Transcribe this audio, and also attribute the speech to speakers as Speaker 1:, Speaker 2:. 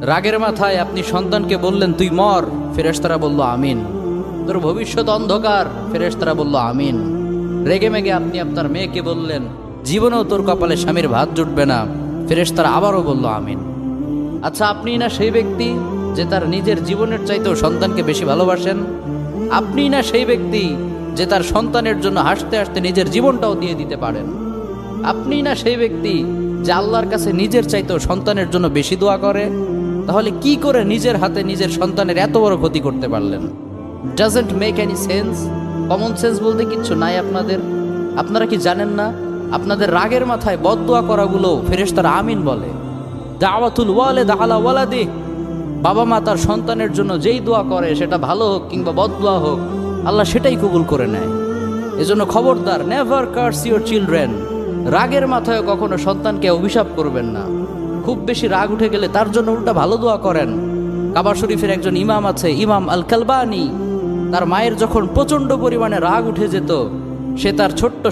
Speaker 1: রাগের মাথায় আপনি সন্তানকে বললেন তুই মর, ফেরেশতারা বলল আমিন। তোর ভবিষ্যৎ অন্ধকার, ফেরেশতারা বলল আমিন। রেগে মেগে আপনি আপনার মেয়েকে বললেন জীবনেও তোর কপালে স্বামীর ভাত জুটবে না, ফেরেশতারা আবারও বলল আমিন। আচ্ছা, আপনি না সেই ব্যক্তি যে তার নিজের জীবনের চাইতেও সন্তানকে বেশি ভালোবাসেন? আপনি না সেই ব্যক্তি যে তার সন্তানের জন্য হাসতে হাসতে নিজের জীবনটাও দিয়ে দিতে পারেন? আপনি না সেই ব্যক্তি যে আল্লাহর কাছে নিজের চাইতেও সন্তানের জন্য বেশি দোয়া করে? তাহলে কি করে নিজের হাতে নিজের সন্তানের এত বড় ক্ষতি করতে পারলেন? Doesn't make any sense. Common sense বলতে কিচ্ছু নাই আপনাদের। আপনারা কি জানেন না আপনাদের রাগের মাথায় বদদোয়া করাগুলো ফেরেশতারা আমিন বলে? দাওয়াতুল ওয়ালিদ আলা ওয়ালাদি, বাবা মা তার সন্তানের জন্য যেই দোয়া করে সেটা ভালো হোক কিংবা বদদোয়া হোক, আল্লাহ সেটাই কবুল করে নেয়। এজন্য খবরদার, নেভার কার্স ইউর চিলড্রেন। রাগের মাথায় কখনো সন্তানকে অভিশাপ করবেন না। খুব বেশি রাগ উঠে গেলে তার জন্য উল্টা ভালো দোয়া করেন। কাবা শরীফের একজন ইমাম আছে, ইমাম আল কালবানি। তার মায়ের যখন প্রচণ্ড পরিমাণে রাগ উঠে যেত, সে তার ছোট্ট